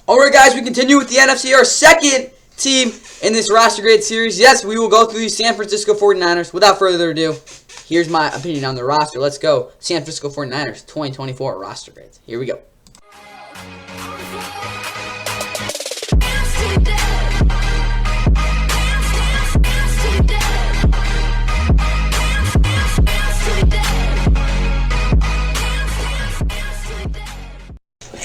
Alright guys, we continue with the NFC, our second team in this roster grade series. Yes, we will go through the San Francisco 49ers. Without further ado, here's my opinion on the roster. Let's go. San Francisco 49ers 2024 roster grades. Here we go.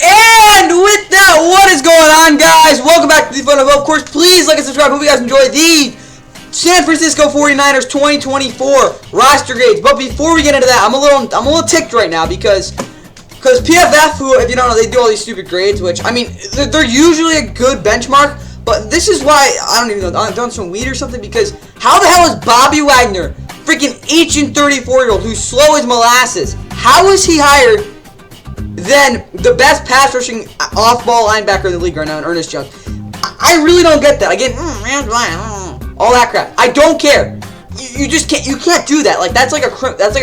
And with that, what is going on, guys? Welcome back to the fun of course. Please like and subscribe. Hope you guys enjoy the San Francisco 49ers 2024 roster grades. But before we get into that, I'm a little ticked right now because PFF, who, if you don't know, they do all these stupid grades, which, I mean, they're usually a good benchmark, but this is why, I don't even know, I've done some weed or something, because how the hell is Bobby Wagner, freaking ancient 34-year-old who's slow as molasses, how is he hired than the best pass rushing off-ball linebacker in the league right now in Ernest Jones? I really don't get that. Again, all that crap. I don't care. You just can't. You can't do that. Like, that's like a that's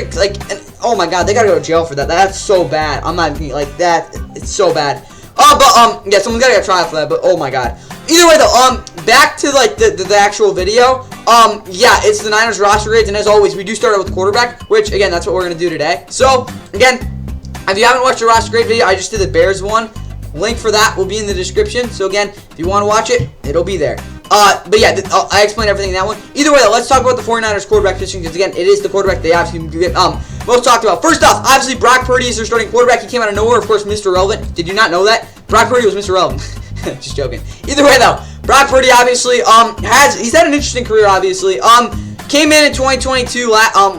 oh my god, they gotta go to jail for that. That's so bad. I'm not like that. It's so bad. Yeah, someone's gotta get trial for that. But oh my god. Either way though, back to like the actual video. Yeah, it's the Niners roster grades, and as always, we do start out with the quarterback, which again, that's what we're gonna do today. So again, if you haven't watched the roster grade video, I just did the Bears one. Link for that will be in the description. So again, if you want to watch it, it'll be there. But yeah, I explained everything in that one. Either way, though, let's talk about the 49ers quarterback position, because again, it is the quarterback they obviously get most talked about. First off, obviously Brock Purdy is their starting quarterback. He came out of nowhere, of course, Mr. Relevant. Did you not know that? Brock Purdy was Mr. Relevant. Just joking. Either way, though, Brock Purdy obviously he's had an interesting career. Obviously, came in 2022,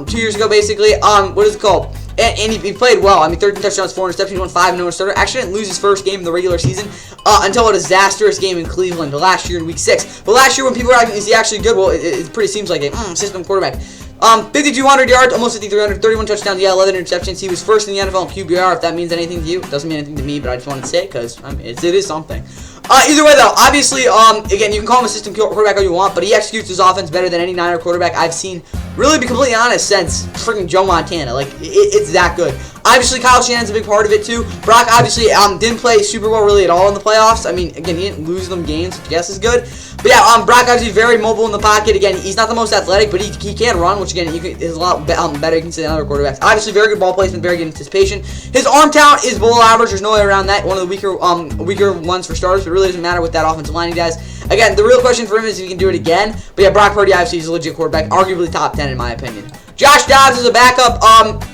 2 years ago, basically. What is it called? And he played well. I mean, 13 touchdowns, 4 interceptions, he won 5 no starter. Actually didn't lose his first game in the regular season until a disastrous game in Cleveland last year in Week 6. But last year, when people were asking, is he actually good? Well, it pretty seems like a system quarterback. 5,200 yards, almost 5,300, 31 touchdowns, yeah, 11 interceptions. He was first in the NFL in QBR, if that means anything to you. It doesn't mean anything to me, but I just wanted to say it because it is something. Either way, though, obviously, again, you can call him a system quarterback all you want, but he executes his offense better than any Niner quarterback I've seen, really, to be completely honest, since freaking Joe Montana. Like, it's that good. Obviously, Kyle Shanahan's a big part of it, too. Brock, obviously, didn't play super well, really, at all in the playoffs. I mean, again, he didn't lose them games, which I guess is good. But yeah, Brock, obviously, very mobile in the pocket. Again, he's not the most athletic, but he can run, which, again, is a lot better, you can say, than other quarterbacks. Obviously, very good ball placement, very good anticipation. His arm talent is below average. There's no way around that. One of the weaker ones for starters, but it really doesn't matter with that offensive line he does. Again, the real question for him is if he can do it again. But yeah, Brock Purdy, obviously, he's a legit quarterback, arguably top 10 in my opinion. Josh Dobbs is a backup.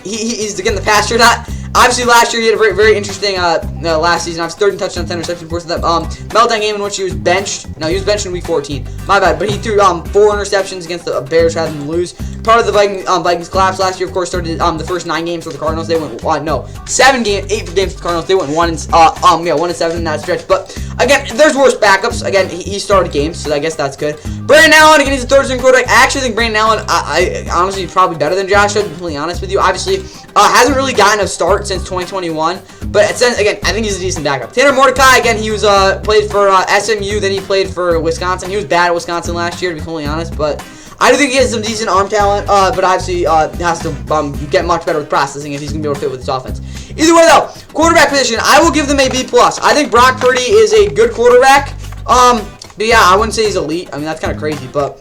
He's again the passer, not. Obviously, last year he had a very, very interesting last season. I was 13 touchdowns, 10 interceptions. Of course, that meltdown game in which he was benched. No, he was benched in Week 14. My bad. But he threw 4 interceptions against the Bears rather than lose. Part of the Vikings collapse last year, of course, started the first 9 games for the Cardinals. They went 8 games for the Cardinals. They went 1-7 in that stretch. But again, there's worse backups. Again, he started games, so I guess that's good. Brandon Allen, again, he's a third-string quarterback. I actually think Brandon Allen, I honestly, is probably better than Josh, to be completely honest with you. Obviously, hasn't really gotten a start since 2021, but again, I think he's a decent backup. Tanner Mordecai, again, he was played for SMU, then he played for Wisconsin. He was bad at Wisconsin last year, to be completely honest, but I do think he has some decent arm talent, but obviously has to get much better with processing if he's going to be able to fit with his offense. Either way, though, quarterback position, I will give them a B+. I think Brock Purdy is a good quarterback. But yeah, I wouldn't say he's elite. I mean, that's kind of crazy, but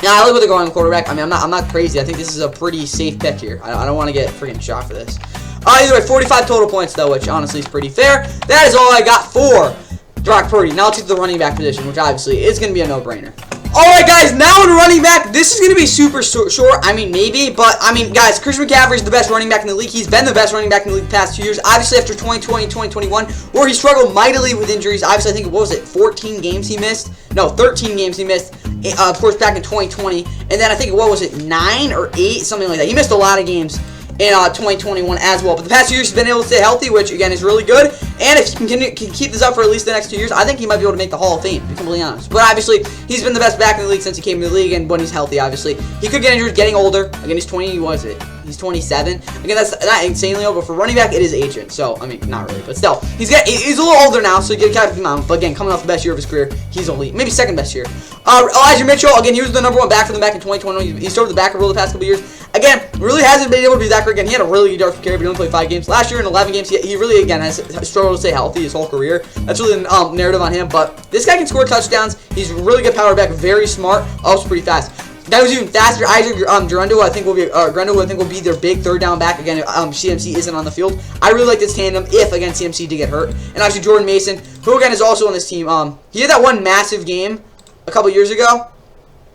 yeah, I like what they're going on the quarterback. I mean, I'm not crazy. I think this is a pretty safe pick here. I don't want to get freaking shot for this. Either way, 45 total points, though, which honestly is pretty fair. That is all I got for Brock Purdy. Now let's get to the running back position, which obviously is going to be a no-brainer. Alright, guys, now in running back, this is going to be super short. I mean, maybe, but, I mean, guys, Christian McCaffrey is the best running back in the league. He's been the best running back in the league the past 2 years. Obviously, after 2020, 2021, where he struggled mightily with injuries. Obviously, I think, what was it, 14 games he missed? No, 13 games he missed, of course, back in 2020. And then I think, what was it, 9 or 8? Something like that. He missed a lot of games in 2021 as well. But the past 2 years, he's been able to stay healthy, which, again, is really good. And if he can keep this up for at least the next 2 years, I think he might be able to make the Hall of Fame, to be completely honest. But obviously, he's been the best back in the league since he came to the league, and when he's healthy, obviously. He could get injured getting older. Again, he's 20, what is it? He's 27. Again, that's not insanely old, but for running back, it is ancient. So, I mean, not really, but still. He's a little older now, so you gotta keep him out. But again, coming off the best year of his career, he's elite. Maybe second best year. Elijah Mitchell, again, he was the #1 back for them back in 2021. He started the backup role the past couple years. Again, really hasn't been able to be that great. Again, he had a really good yards per carry, but he only played 5 games. Last year in 11 games, he really, again, has struggled to stay healthy his whole career. That's really the narrative on him. But this guy can score touchdowns. He's a really good power back, very smart, also pretty fast. Guy who's even faster, Isaac Gerendo, I think will be their big third down back. Again, CMC isn't on the field. I really like this tandem if, again, CMC did get hurt. And actually, Jordan Mason, who, again, is also on this team. He had that one massive game a couple years ago.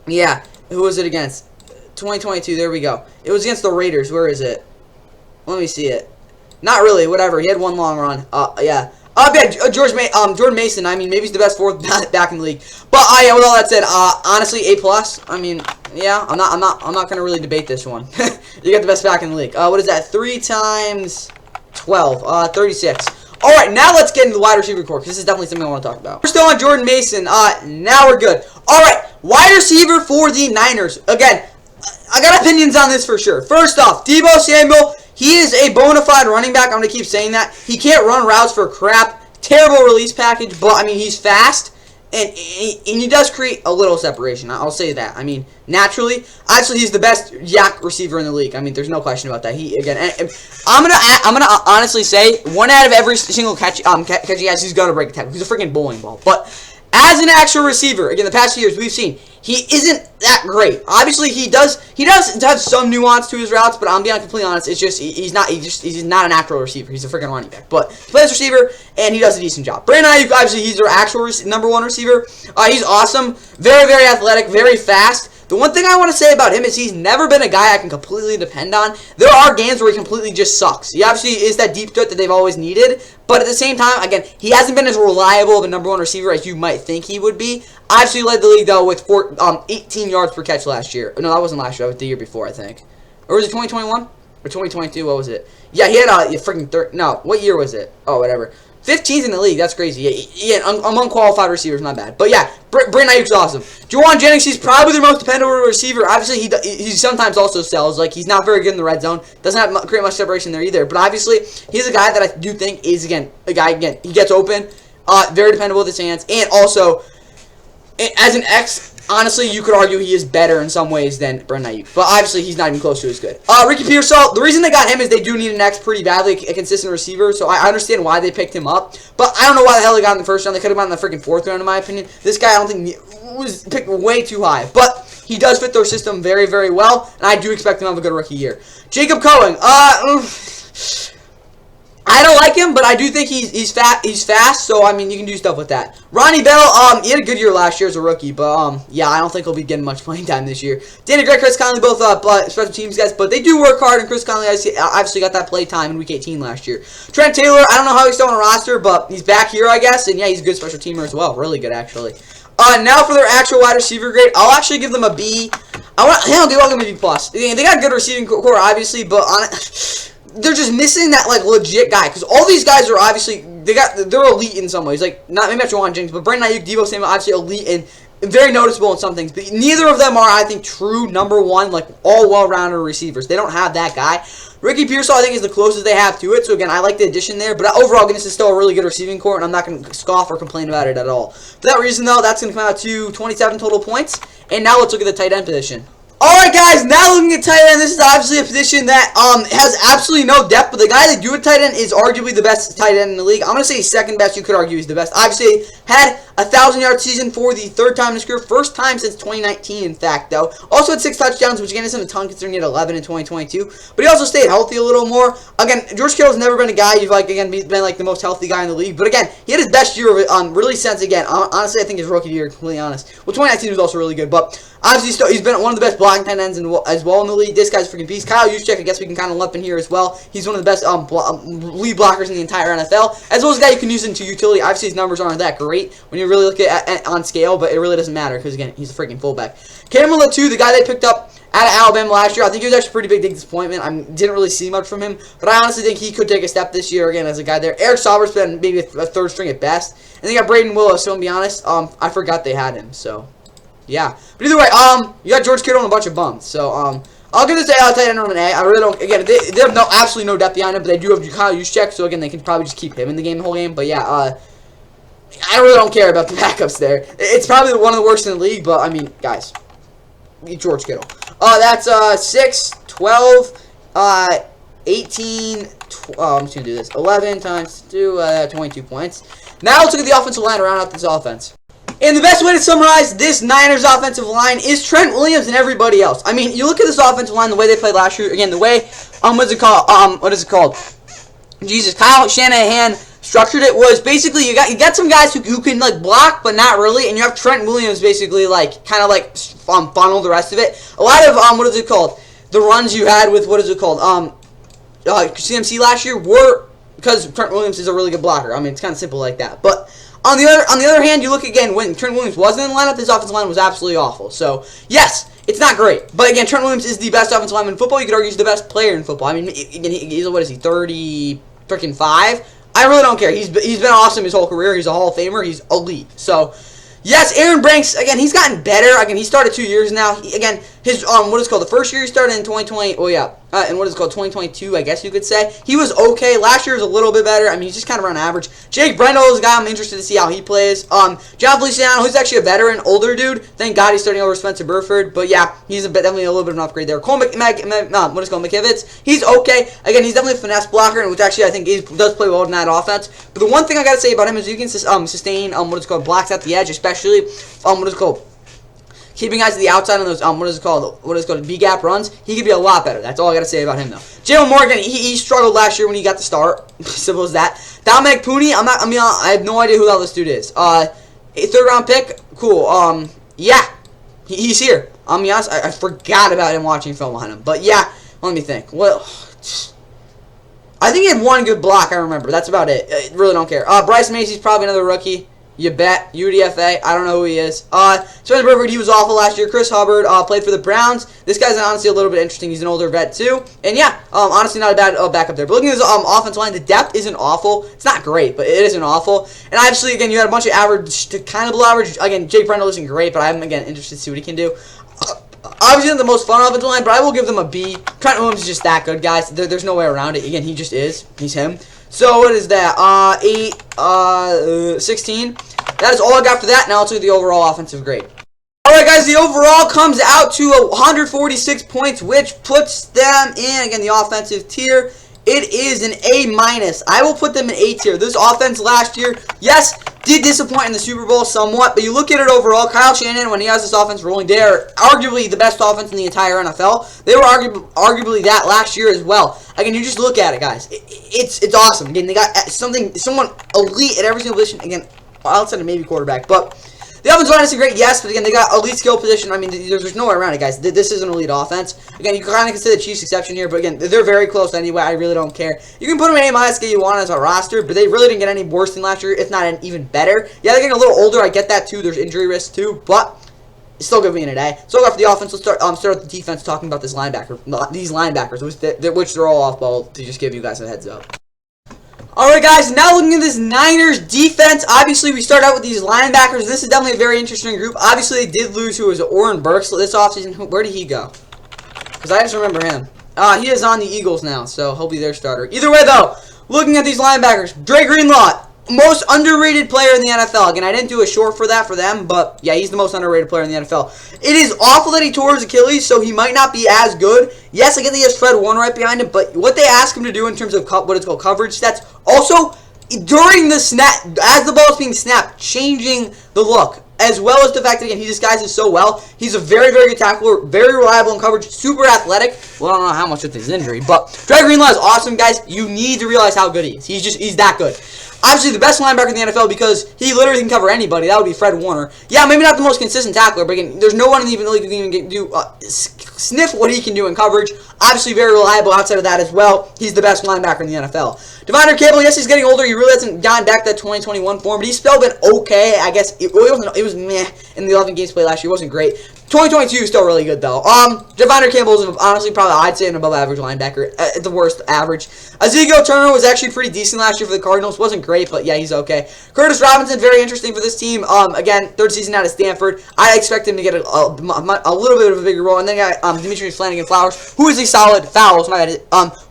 Yeah. Who was it against? 2022. There we go. It was against the Raiders. Where is it? Let me see it. Not really. Whatever. He had one long run. Yeah. Jordan Mason. I mean, maybe he's the best fourth back in the league. But yeah. With all that said, honestly, A+. I mean, yeah. I'm not gonna really debate this one. You got the best back in the league. What is that? 3 times 12. 36. All right, now let's get into the wide receiver core, because this is definitely something I want to talk about. We're still on Jordan Mason. Now we're good. All right, wide receiver for the Niners. Again, I got opinions on this for sure. First off, Deebo Samuel, he is a bona fide running back. I'm going to keep saying that. He can't run routes for crap. Terrible release package, but, I mean, he's fast. And he does create a little separation. I'll say that. I mean, naturally, actually, he's the best yak receiver in the league. I mean, there's no question about that. He again, and I'm gonna honestly say 1 out of every single catch he has, he's gonna break a tackle. He's a freaking bowling ball. But as an actual receiver, again, the past few years we've seen he isn't that great. Obviously, he does have some nuance to his routes, but I'm being completely honest. It's just he's not an actual receiver. He's a freaking running back. But he plays receiver and he does a decent job. Brandon Ayuk, obviously, he's their actual #1 receiver. He's awesome, very very athletic, very fast. The one thing I want to say about him is he's never been a guy I can completely depend on. There are games where he completely just sucks. He obviously is that deep threat that they've always needed, but at the same time, again, he hasn't been as reliable of a #1 receiver as you might think he would be. Obviously led the league, though, with 18 yards per catch last year. No, that wasn't last year. That was the year before, I think. Or was it 2021? Or 2022? What was it? Yeah, he had a freaking no, what year was it? Oh, whatever. 15th in the league. That's crazy. Yeah, among qualified receivers, not bad. But yeah, Brandon Ayuk's awesome. Juwan Jennings, he's probably the most dependable receiver. Obviously, he sometimes also sells. Like, he's not very good in the red zone. Doesn't have create much separation there either. But obviously, he's a guy that I do think is, again, a guy, again, he gets open. Very dependable with his hands. And also, as an X, honestly, you could argue he is better in some ways than Brandon Ayuk. But obviously, he's not even close to as good. Ricky Pearsall, the reason they got him is they do need an X pretty badly, a consistent receiver. So I understand why they picked him up. But I don't know why the hell they got him in the first round. They could have gotten in the freaking 4th round, in my opinion. This guy, I don't think, was picked way too high. But he does fit their system very, very well. And I do expect him to have a good rookie year. Jacob Cohen, I don't like him, but I do think he's fast, so I mean you can do stuff with that. Ronnie Bell, he had a good year last year as a rookie, but yeah, I don't think he'll be getting much playing time this year. Danny Gray, Chris Conley, both special teams guys, but they do work hard, and Chris Conley obviously got that play time in Week 18 last year. Trent Taylor, I don't know how he's still on a roster, but he's back here, I guess, and yeah, he's a good special teamer as well, really good actually. Now for their actual wide receiver grade, I'll actually give them a B. I'll give them a B+. They got a good receiving core, obviously, but they're just missing that like legit guy, because all these guys are obviously they're elite in some ways. Like maybe not Juwan Jennings, but Brandon Ayuk, Deebo Samuel, obviously elite and very noticeable in some things. But neither of them are, I think, true #1 like all well-rounded receivers. They don't have that guy. Ricky Pearsall, I think, is the closest they have to it. So again, I like the addition there. But overall, this is still a really good receiving core, and I'm not going to scoff or complain about it at all. For that reason, though, that's going to come out to 27 total points. And now let's look at the tight end position. Alright guys, now looking at tight end, this is obviously a position that has absolutely no depth, but the guy that do at tight end is arguably the best tight end in the league. I'm going to say second best, you could argue he's the best. Obviously, had a 1,000-yard season for the 3rd time in his career, first time since 2019 in fact though. Also had 6 touchdowns, which again isn't a ton considering he had 11 in 2022, but he also stayed healthy a little more. Again, George Kittle's never been a guy you've been like the most healthy guy in the league, but again, he had his best year of it really since, again, honestly I think his rookie year, completely honest. Well, 2019 was also really good, but obviously he's been one of the best blocking tight ends as well in the league. This guy's a freaking beast. Kyle Juszczyk, I guess we can kind of lump in here as well. He's one of the best lead blockers in the entire NFL, as well as a guy you can use into utility. Obviously, his numbers aren't that great when you really look at on scale, but it really doesn't matter because, again, he's a freaking fullback. Cameron Latu, the guy they picked up out of Alabama last year, I think he was actually a pretty big disappointment. I didn't really see much from him, but I honestly think he could take a step this year again as a guy there. Eric Sauber's been maybe a 3rd string at best, and they got Braden Willis. So to be honest, I forgot they had him. So yeah, but either way, you got George Kittle and a bunch of bums. So I'll give this A tight end on an A. I really don't. Again, they have absolutely no depth behind him, but they do have Kyle Juszczyk, so again, they can probably just keep him in the game the whole game. But yeah, I really don't care about the backups there. It's probably one of the worst in the league, but I mean, guys, George Kittle. That's 6, 12, 18. I'm just gonna do this. 11 times 2, 22 points. Now let's look at the offensive line to round out this offense. And the best way to summarize this Niners offensive line is Trent Williams and everybody else. I mean, you look at this offensive line, the way they played last year. Again, the way what is it called? Jesus, Kyle Shanahan structured it was basically you got some guys who can like block but not really, and you have Trent Williams basically like kind of like funnel the rest of it. A lot of what is it called? The runs you had with what is it called? CMC last year were because Trent Williams is a really good blocker. I mean, it's kind of simple like that, but. On the other hand, you look again when Trent Williams wasn't in the lineup, this offensive line was absolutely awful. So yes, it's not great, but again, Trent Williams is the best offensive lineman in football. You could argue he's the best player in football. I mean, he's what is he, 35? I really don't care. He's been awesome his whole career. He's a Hall of Famer. He's elite. So yes, Aaron Banks again. He's gotten better. Again, he started 2 years now. Again, his what is it called? The first year he started in 2020. Oh yeah, and what is it called? 2022. I guess you could say he was okay. Last year was a little bit better. I mean, he's just kind of around average. Jake Brendel is a guy I'm interested to see how he plays. John Feliciano, who's actually a veteran, older dude. Thank God he's starting over Spencer Burford. But yeah, he's definitely a little bit of an upgrade there. Cole McKivitz, he's okay. Again, he's definitely a finesse blocker, which actually I think does play well in that offense. But the one thing I gotta say about him is you can sustain what is called blocks at the edge, especially what is called. Keeping guys to the outside on those, what is it called, B-gap runs, he could be a lot better. That's all I got to say about him, though. Jalen Morgan, he struggled last year when he got the start. Simple as that. Dominic Pooney, I have no idea who the hell this dude is. A third-round pick, cool. Yeah, he's here. I'll be honest, I forgot about him watching film on him. But yeah, let me think. Well, I think he had one good block, I remember. That's about it. I really don't care. Bryce Macy's probably another rookie. You bet. UDFA. I don't know who he is. Spencer Burford, he was awful last year. Chris Hubbard played for the Browns. This guy's honestly a little bit interesting. He's an older vet, too. And yeah, honestly not a bad backup there. But looking at his offensive line, the depth isn't awful. It's not great, but it isn't awful. And obviously, again, you had a bunch of average to kind of below average. Again, Jake Brendel isn't great, but I'm, again, interested to see what he can do. Obviously not the most fun offensive line, but I will give them a B. Trent Williams is just that good, guys. There's no way around it. Again, he just is. He's him. So, what is that? 16. That is all I got for that. Now let's look at the overall offensive grade. Alright guys, the overall comes out to 146 points, which puts them in, again, the offensive tier. It is an A-. I will put them in A tier. This offense last year, yes, did disappoint in the Super Bowl somewhat, but you look at it overall, Kyle Shanahan, when he has this offense rolling, they are arguably the best offense in the entire NFL. They were arguably that last year as well. Again, you just look at it, guys. It's awesome. Again, they got someone elite at every single position. Again, outside of maybe quarterback, but the offensive line isn't great, yes, but again, they got elite skill position. I mean, there's no way around it, guys. This is an elite offense. Again, you can kind of consider the Chiefs exception here, but again, they're very close anyway. I really don't care. You can put them in A- get you want as a roster, but they really didn't get any worse than last year, if not even better. Yeah, they're getting a little older. I get that too. There's injury risk too, but it's still going to be in a day. So after the offense, let's start with the defense, talking about these linebackers, which they're all off ball, to just give you guys a heads up. Alright guys, now looking at this Niners defense, obviously we start out with these linebackers. This is definitely a very interesting group. Obviously they did lose who was Oren Burks this offseason. Where did he go? Because I just remember him. He is on the Eagles now, so he'll be their starter. Either way though, looking at these linebackers, Dre Greenlaw, most underrated player in the NFL. Again, I didn't do a short for that for them, but yeah, he's the most underrated player in the NFL. It is awful that he tore his Achilles, so he might not be as good. Yes, I get that he has Fred Warner right behind him, but what they ask him to do in terms of what it's called coverage stats, also during the snap, as the ball is being snapped, changing the look, as well as the fact that, again, he disguises so well. He's a very, very good tackler, very reliable in coverage, super athletic. Well, I don't know how much with his injury, but Dre Greenlaw is awesome, guys. You need to realize how good he is. He's that good. Obviously, the best linebacker in the NFL because he literally can cover anybody. That would be Fred Warner. Yeah, maybe not the most consistent tackler, but again, there's no one in the league who can even do sniff what he can do in coverage. Obviously, very reliable outside of that as well. He's the best linebacker in the NFL. Devondre Campbell, yes, he's getting older. He really hasn't gotten back that 2021 form, but he's still been okay. I guess it was meh in the 11 games played last year. It wasn't great. 2022 is still really good, though. Devondre Campbell is honestly probably, I'd say, an above-average linebacker. At the worst, average. Ezekiel Turner was actually pretty decent last year for the Cardinals. Wasn't great, but yeah, he's okay. Curtis Robinson, very interesting for this team. Again, third season out of Stanford. I expect him to get a little bit of a bigger role. And then you got Demetrius Flanagan-Flowers, who is a solid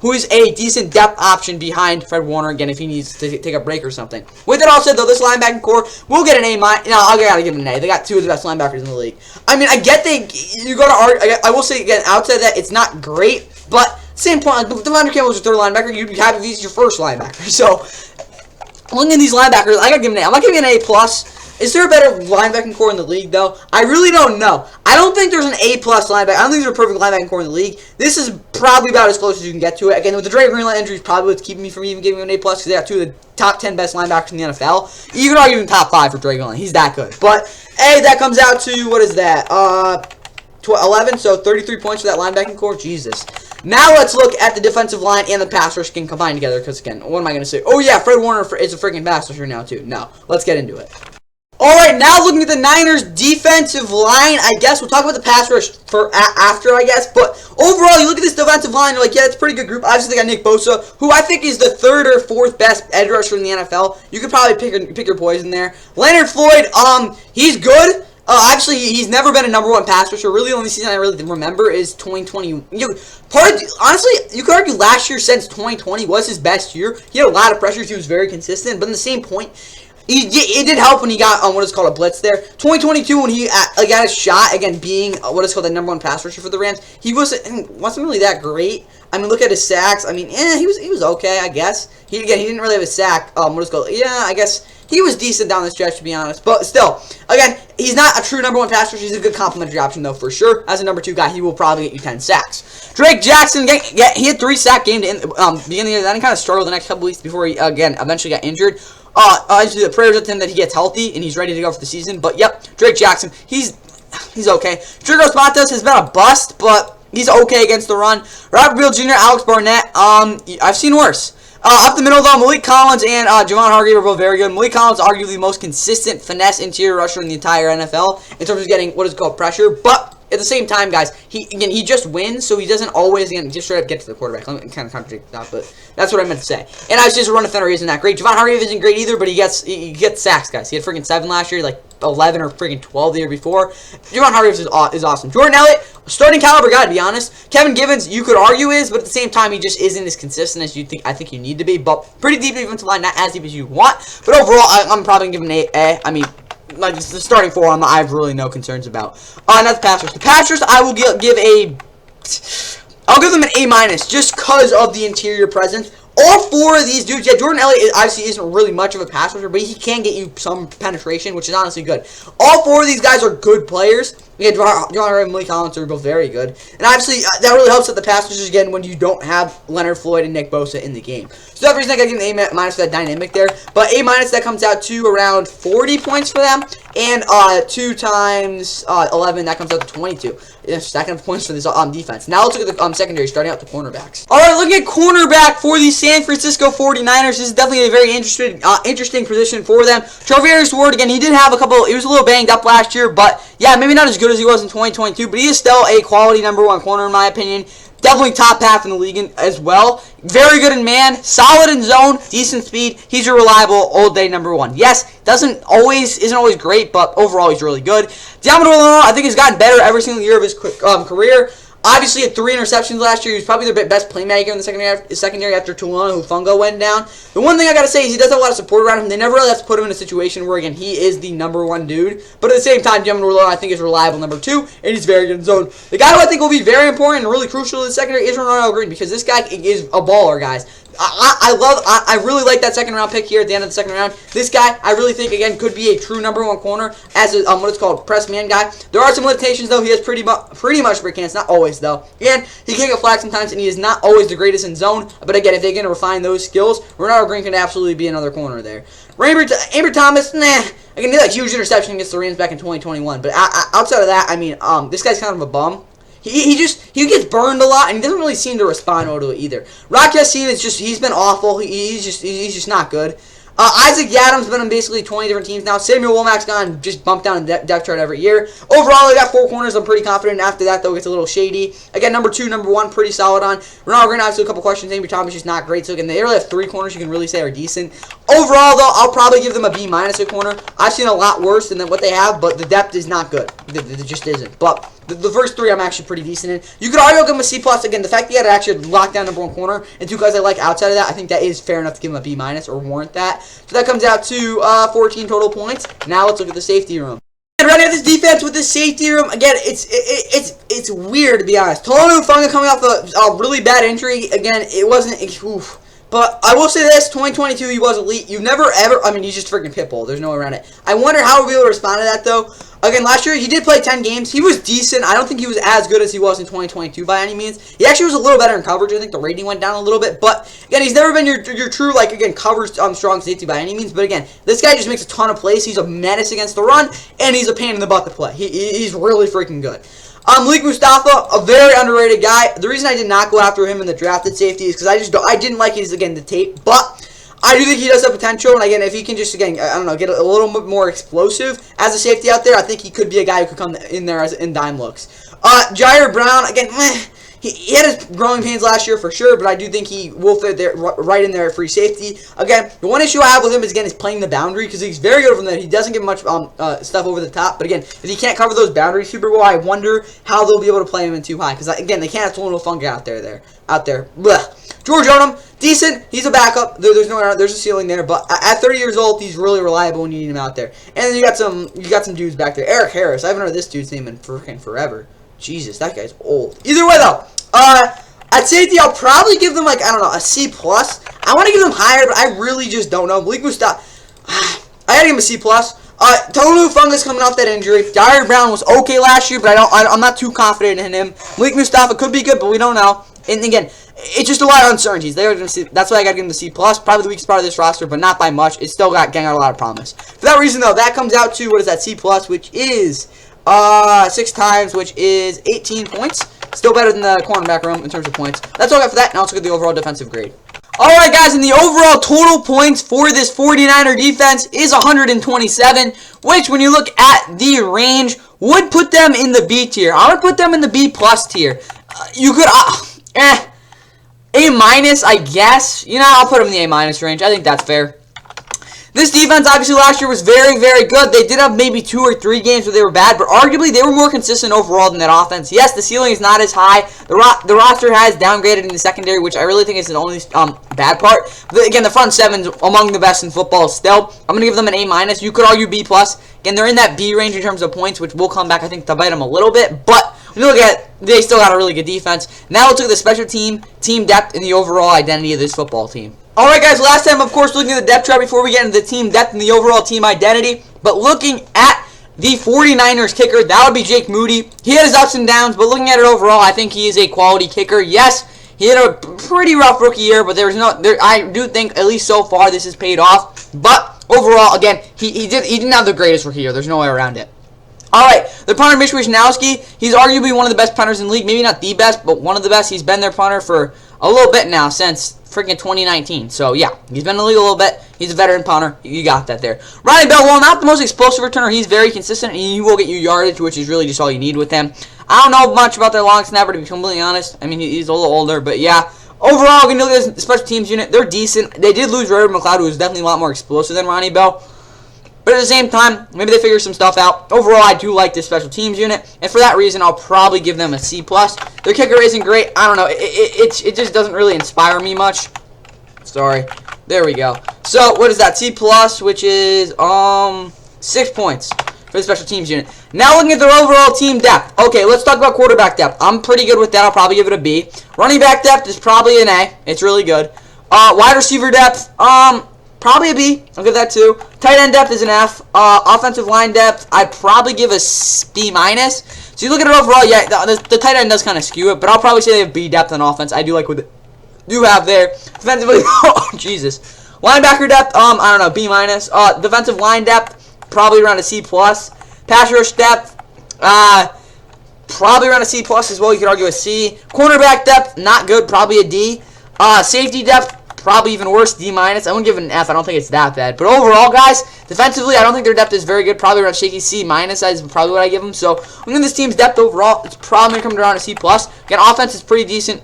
who is a decent depth option behind Fred Warner, again, if he needs to take a break or something. With that all said, though, this linebacking core will get an A-. I gotta give them an A. They got two of the best linebackers in the league. I mean, I get you go to argue. I will say, again, outside of that, it's not great, but same point, like, Devondre Campbell was your third linebacker. You'd be happy if he's your first linebacker. So, looking at these linebackers, I gotta give him an A. I'm not giving an A+. Is there a better linebacking core in the league, though? I really don't know. I don't think there's an A+ linebacker. I don't think there's a perfect linebacking core in the league. This is probably about as close as you can get to it. Again, with the Dre Greenlaw injury, is probably what's keeping me from even giving him an A+, because they got two of the top 10 best linebackers in the NFL. You can argue even top 5 for Dre Greenlaw. He's that good. But, A, that comes out to, what is that? 11, so 33 points for that linebacking core. Jesus. Now let's look at the defensive line and the pass rush can combine together, because, again, what am I going to say? Oh, yeah, Fred Warner is a freaking pass rusher now, too. No, let's get into it. Alright, now looking at the Niners defensive line, I guess we'll talk about the pass rush after, I guess. But overall, you look at this defensive line, you're like, yeah, it's a pretty good group. Obviously, they got Nick Bosa, who I think is the third or fourth best edge rusher in the NFL. You could probably pick your poison there. Leonard Floyd, he's good. Actually, he's never been a #1 pass rusher. Really, the only season I really remember is 2020. Honestly, you could argue last year since 2020 was his best year. He had a lot of pressures. He was very consistent. But in the same point, it did help when he got on what is called a blitz there. 2022, when he got a shot, again, being what is called the #1 pass rusher for the Rams, he wasn't really that great. I mean, look at his sacks. I mean, he was okay, I guess. He didn't really have a sack. What is called? Yeah, I guess he was decent down the stretch, to be honest. But still, again, he's not a true #1 pass rusher. He's a good complimentary option, though, for sure. As a #2 guy, he will probably get you 10 sacks. Drake Jackson, he had 3 sack game to beginning of the year. Then he kind of struggled the next couple weeks before he, again, eventually got injured. Obviously, the prayers with him that he gets healthy and he's ready to go for the season. But, yep, Drake Jackson, he's okay. Drigos Matos has been a bust, but he's okay against the run. Robert Beal Jr., Alex Barnett, I've seen worse. Up the middle, though, Malik Collins and Javon Hargrave are both very good. Malik Collins, arguably the most consistent finesse interior rusher in the entire NFL in terms of getting what is called pressure. But at the same time, guys, he just wins, so he doesn't always, just straight up get to the quarterback. Let me kind of contradict that, but that's what I meant to say. And I was just a run defender isn't that great. Javon Hargrave isn't great either, but he gets sacks, guys. He had freaking 7 last year, like 11 or freaking 12 the year before. Javon Hargrave is awesome. Jordan Elliott, starting caliber guy, to be honest. Kevin Givens, you could argue is, but at the same time, he just isn't as consistent as I think you need to be. But pretty deep defensive line, not as deep as you want. But overall, I'm probably going to give him an A. I mean, like the starting 4 I have really no concerns about. Not the pass rush. The pass rush, I will I'll give them an A- just because of the interior presence. All 4 of these dudes, yeah, Jordan Elliott obviously isn't really much of a pass rusher, but he can get you some penetration, which is honestly good. All 4 of these guys are good players. Yeah, John Hargrave and Malik Collins are both very good. And obviously, that really helps at the pass rushers again when you don't have Leonard Floyd and Nick Bosa in the game. So that's the reason I got to give them an A- for that dynamic there. But A-, that comes out to around 40 points for them. And 2 times 11, that comes out to 22. Stacking up points for this defense. Now let's look at the secondary, starting out the cornerbacks. Alright, looking at cornerback for the San Francisco 49ers. This is definitely a very interesting position for them. Charvarius Ward, again, he did have he was a little banged up last year, but yeah, maybe not as good as he was in 2022, but he is still a quality #1 corner in my opinion. Definitely top half in the league as well. Very good in man, solid in zone, decent speed. He's a reliable all-day #1. Yes, isn't always great, but overall he's really good. Diamond, I think he's gotten better every single year of his career. Obviously, had 3 interceptions last year. He was probably their best playmaker in the secondary after Tulano Hufungo went down. The one thing I got to say is he does have a lot of support around him. They never really have to put him in a situation where, again, he is the #1 dude. But at the same time, Diamond I think is reliable #2, and he's very good in zone. The guy who I think will be very important and really crucial to the secondary is Ronald Green, because this guy is a baller, guys. I really like that second-round pick here at the end of the second round. This guy, I really think, again, could be a true #1 corner as a, what it's called, press man guy. There are some limitations, though. He has pretty much brick hands. Not always, though. And he can get flagged sometimes, and he is not always the greatest in zone. But again, if they're going to refine those skills, Ronald Green can absolutely be another corner there. Amber Thomas, nah. Again, he had a huge interception against the Rams back in 2021. But outside of that, I mean, this guy's kind of a bum. He gets burned a lot, and he doesn't really seem to respond well to it either. Rock Ya-Sin he's been awful. He's just not good. Isaac Yadam's been on basically 20 different teams now. Samuel Womack's gone just bumped down in depth chart every year. Overall, they got 4 corners. I'm pretty confident. After that, though, it gets a little shady. Again, #2, #1, pretty solid on. Ronald Green, obviously, a couple questions. Amber Thomas just not great. So again, they really have 3 corners you can really say are decent. Overall, though, I'll probably give them a B- at corner. I've seen a lot worse than what they have, but the depth is not good. It just isn't. But the first three I'm actually pretty decent in. You could argue I'll give them a C+. Again, the fact that you had to actually lock down number one corner and 2 guys I like outside of that, I think that is fair enough to give them a B- or warrant that. So that comes out to 14 total points. Now let's look at the safety room. And running at this defense with this safety room, again, it's weird to be honest. Tolu Funga coming off a really bad injury. Again, it wasn't. Oof. But I will say this, 2022, he was elite. You've never ever, I mean, he's just freaking Pitbull. There's no way around it. I wonder how we'll be able to respond to that, though. Again, last year, he did play 10 games. He was decent. I don't think he was as good as he was in 2022 by any means. He actually was a little better in coverage. I think the rating went down a little bit. But, again, he's never been your true, like, again, coverage strong safety by any means. But, again, this guy just makes a ton of plays. He's a menace against the run, and he's a pain in the butt to play. He's really freaking good. Malik Mustafa, a very underrated guy. The reason I did not go after him in the drafted safety is because I didn't like his, again, the tape. But I do think he does have potential. And, again, if he can just, again, I don't know, get a little bit more explosive as a safety out there, I think he could be a guy who could come in there in dime looks. Jair Brown, again, he had his growing pains last year for sure, but I do think he will fit there right in there at free safety. Again, the one issue I have with him is playing the boundary because he's very good from there. He doesn't give much stuff over the top, but again, if he can't cover those boundaries super well, I wonder how they'll be able to play him in too high because again, they can't have Tolu Funga out there. Blech. George Odom, decent. He's a backup. There's a ceiling there, but at 30 years old, he's really reliable when you need him out there. And then you got some dudes back there. Eric Harris. I haven't heard this dude's name in freaking forever. Jesus, that guy's old. Either way, though, at safety, I'll probably give them, like, I don't know, a C+. I want to give them higher, but I really just don't know. Malik Mustafa, I gotta give him a C+. Tolu Funga's coming off that injury. Jair Brown was okay last year, but I'm not too confident in him. Malik Mustafa could be good, but we don't know. And again, it's just a lot of uncertainties. That's why I gotta give him the C+. Probably the weakest part of this roster, but not by much. It's still got a lot of promise. For that reason, though, that comes out to, what is that, C+, which is 6 times, which is 18 points. Still better than the cornerback room in terms of points. That's all I got for that. Now let's look at the overall defensive grade. Alright, guys, and the overall total points for this 49er defense is 127, which, when you look at the range, would put them in the B tier. I would put them in the B+ tier. You could, A-, I guess. You know, I'll put them in the A- range. I think that's fair. This defense, obviously, last year was very, very good. They did have maybe 2 or 3 games where they were bad, but arguably they were more consistent overall than that offense. Yes, the ceiling is not as high. The roster has downgraded in the secondary, which I really think is the only bad part. But again, the front seven's among the best in football still. I'm going to give them an A-. You could argue B+. Again, they're in that B range in terms of points, which will come back, I think, to bite them a little bit. But when you look at it, they still got a really good defense. Now let's look at the special team depth, and the overall identity of this football team. Alright, guys, last time, of course, looking at the depth chart before we get into the team depth and the overall team identity. But looking at the 49ers kicker, that would be Jake Moody. He had his ups and downs, but looking at it overall, I think he is a quality kicker. Yes, he had a pretty rough rookie year, but I do think, at least so far, this has paid off. But overall, again, he didn't have the greatest rookie year. There's no way around it. Alright, the punter, Mitch Wisnowski, he's arguably one of the best punters in the league. Maybe not the best, but one of the best. He's been their punter for a little bit now, since freaking 2019. So, yeah, he's been in the league a little bit. He's a veteran punter. You got that there. Ronnie Bell, while not the most explosive returner, he's very consistent, and he will get you yardage, which is really just all you need with him. I don't know much about their long snapper, to be completely honest. I mean, he's a little older, but yeah. Overall, when you look at the special teams unit, they're decent. They did lose Ray McLeod, who was definitely a lot more explosive than Ronnie Bell. But at the same time, maybe they figure some stuff out. Overall, I do like this special teams unit, and for that reason, I'll probably give them a C+. Their kicker isn't great. I don't know. It just doesn't really inspire me much. Sorry. There we go. So, what is that? C+, which is 6 points for the special teams unit. Now looking at their overall team depth. Okay, let's talk about quarterback depth. I'm pretty good with that. I'll probably give it a B. Running back depth is probably an A. It's really good. Wide receiver depth, probably a B. I'll give that 2. Tight end depth is an F. Offensive line depth, I'd probably give a B-. So you look at it overall, yeah, the tight end does kind of skew it, but I'll probably say they have B depth on offense. I do like what they do have there. Defensively, oh, Jesus. Linebacker depth, I don't know, B-. Defensive line depth, probably around a C+. Pass rush depth, probably around a C+ as well. You could argue a C. Cornerback depth, not good, probably a D. Safety depth, probably even worse, D-. I wouldn't give it an F. I don't think it's that bad. But overall, guys, defensively, I don't think their depth is very good. Probably around shaky C- is probably what I give them. So, looking at this team's depth overall, it's probably going to come around a C+. Again, offense is pretty decent.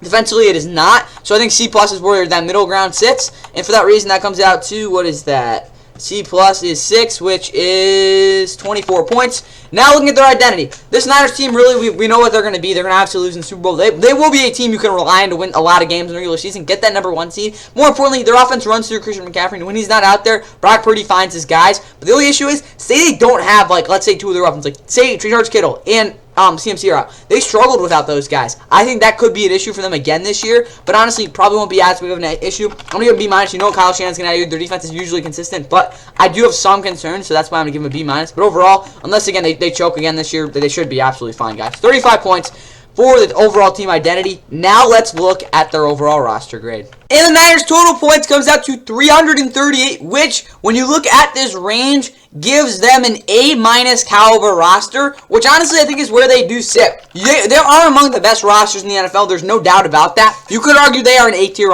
Defensively, it is not. So I think C+ is where that middle ground sits. And for that reason, that comes out to, what is that? C+ is 6, which is 24 points. Now looking at their identity. This Niners team, really, we know what they're going to be. They're going to have to lose in the Super Bowl. They will be a team you can rely on to win a lot of games in the regular season, get that number 1 seed. More importantly, their offense runs through Christian McCaffrey, and when he's not out there, Brock Purdy finds his guys. But the only issue is, say they don't have, like, let's say 2 of their weapons, like, say George Kittle and CMC are out. They struggled without those guys. I think that could be an issue for them again this year, but honestly, probably won't be as big of an issue. I'm going to give a B-. You know Kyle Shanahan's going to do. Their defense is usually consistent, but I do have some concerns, so that's why I'm going to give them a B-. But overall, unless, again, they choke again this year, they should be absolutely fine, guys. 35 points for the overall team identity. Now let's look at their overall roster grade. And the Niners' total points comes out to 338, which, when you look at this range, gives them an A- caliber roster, which honestly I think is where they do sit. They are among the best rosters in the NFL. There's no doubt about that. You could argue they are an A-tier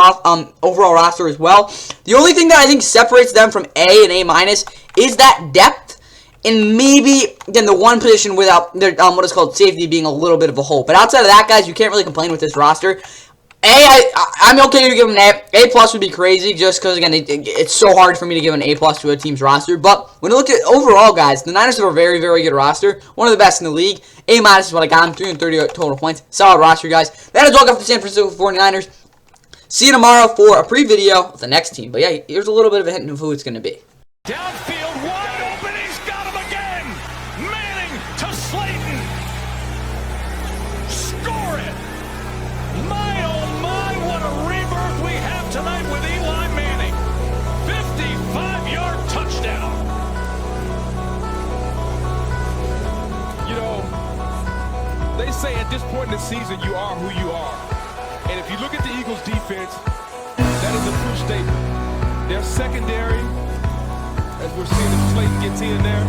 overall roster as well. The only thing that I think separates them from A and A- is that depth. And maybe, again, the one position without their, what is called safety being a little bit of a hole. But outside of that, guys, you can't really complain with this roster. I'm okay to give them an A. A+ would be crazy just because, again, it's so hard for me to give an A+ to a team's roster. But when you look at overall, guys, the Niners have a very, very good roster. One of the best in the league. A- is what I got them, 330 total points. Solid roster, guys. That is all got for the San Francisco 49ers. See you tomorrow for a pre-video of the next team. But, yeah, here's a little bit of a hint of who it's going to be. Downfield, wide open, he's got him again! Manning to Slayton! Score it! My oh my, what a rebirth we have tonight with Eli Manning! 55-yard touchdown! You know, they say at this point in the season, you are who you are. And if you look at the Eagles' defense, that is a true statement. Their secondary, as we're seeing if Slayton gets in there,